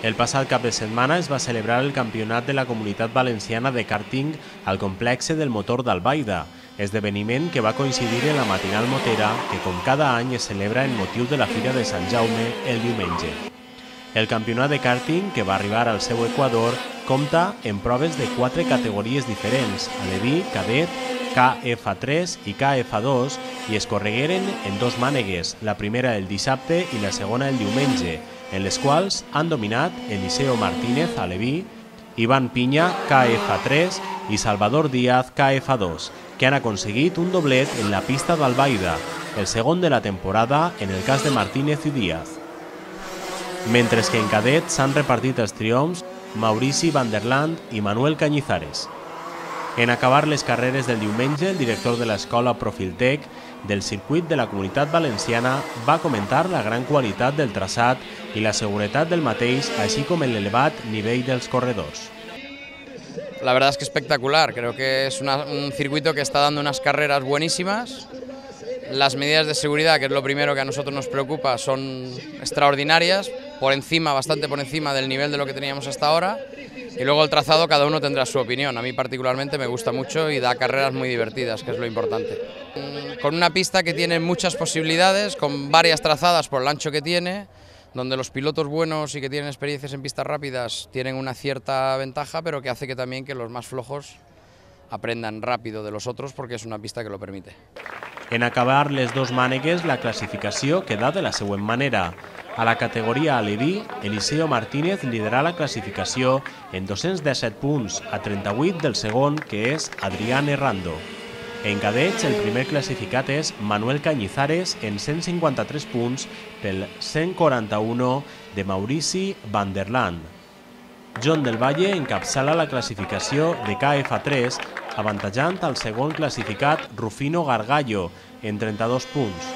El passat cap de setmana es va celebrar el Campionat de la Comunitat Valenciana de Karting al complexe del motor d'Albaida, esdeveniment que va coincidir en la matinal motera que com cada any es celebra en motiu de la Fira de Sant Jaume el diumenge. El campionat de karting, que va arribar al seu equador, compta en proves de 4 categories diferents, aleví, cadet, KF3 i KF2, i es corregueren en 2 mànegues, la primera el dissabte i la segona el diumenge, en les quals han dominat Eliseo Martínez, aleví, Iván Piña, KF3 i Salvador Díaz, KF2, que han aconseguit un doblet en la pista d'Albaida, el segon de la temporada en el cas de Martínez i Díaz. Mentre que en cadet s'han repartit els triomfs Maurici Van der Land i Manuel Cañizares. En acabar les carreres del diumenge, el director de l'escola Profiltec del circuit de la Comunitat Valenciana va comentar la gran qualitat del traçat i la seguretat del mateix, així com l'elevat nivell dels corredors. La verdad es que espectacular, creo que es un circuito que está dando unas carreras buenísimas. Las medidas de seguridad, que es lo primero que a nosotros nos preocupa, son extraordinarias, bastante por encima del nivel de lo que teníamos hasta ahora. Y luego el trazado, cada uno tendrá su opinión. A mí particularmente me gusta mucho y da carreras muy divertidas, que es lo importante. Con una pista que tiene muchas posibilidades, con varias trazadas por el ancho que tiene, donde los pilotos buenos y que tienen experiencias en pistas rápidas tienen una cierta ventaja, pero que hace que también que los más flojos aprendan rápido de los otros, porque es una pista que lo permite. En acabar les 2 mànegues, la classificació queda de la següent manera. A la categoria aleví, Eliseo Martínez lidera la classificació en 217 punts, a 38 del segon, que és Adrián Errando. En cadets, el primer classificat és Manuel Cañizares en 153 punts pel 141 de Maurici Van der Land. John del Valle encapçala la classificació de KF3, avantatjant al segon classificat Rufino Gargallo en 32 punts.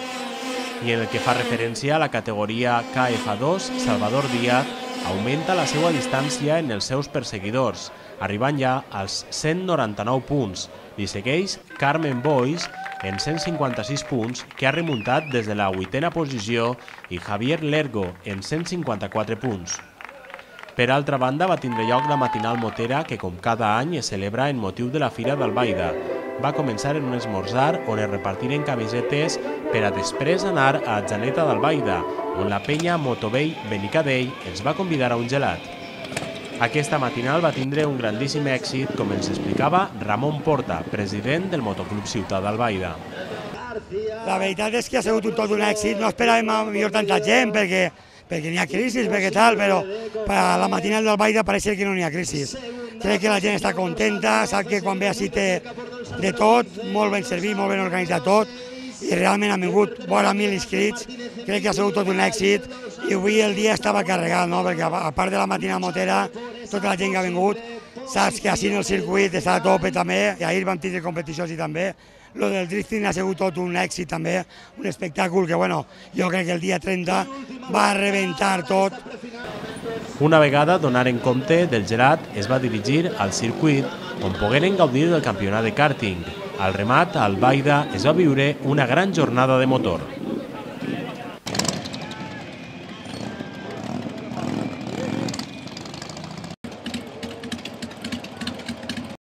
I en el que fa referència a la categoria KF2, Salvador Díaz augmenta la seva distància en els seus perseguidors, arribant ja als 199 punts. Li segueix Carmen Boix en 156 punts, que ha remuntat des de la 8a posició, i Javier Lergo en 154 punts. Per altra banda, va tindre lloc la matinal motera que, com cada any, es celebra en motiu de la Fira d'Albaida. Va començar en un esmorzar on es repartiren camisetes per a després anar a Atzeneta d'Albaida, on la penya Motovell Benicadell ens va convidar a un gelat. Aquesta matinal va tindre un grandíssim èxit, com ens explicava Ramon Porta, president del Motoclub Ciutat d'Albaida. La veritat és que ha sigut tot un èxit, no esperàvem a millor tanta gent perquè n'hi ha crisi, perquè tal, però per a la matinal d'Albaida pareix que no n'hi ha crisi. Crec que la gent està contenta, sap que quan ve així té de tot, molt ben servit, molt ben organitzat tot, i realment han vingut vora 1.000 inscrits, crec que ha sigut tot un èxit, i avui el dia estava carregat, no? Perquè a part de la matinal motera, tota la gent que ha vingut, saps que així en el circuit està a tope també, i ahir vam tindre competicions i també. Lo del drifting ha sigut tot un èxit també, un espectacle que, bueno, jo crec que el dia 30 va rebentar tot. Una vegada donaren compte del gelat, es va dirigir al circuit on pogueren gaudir del campionat de kàrting. Al remat, a Albaida, es va viure una gran jornada de motor.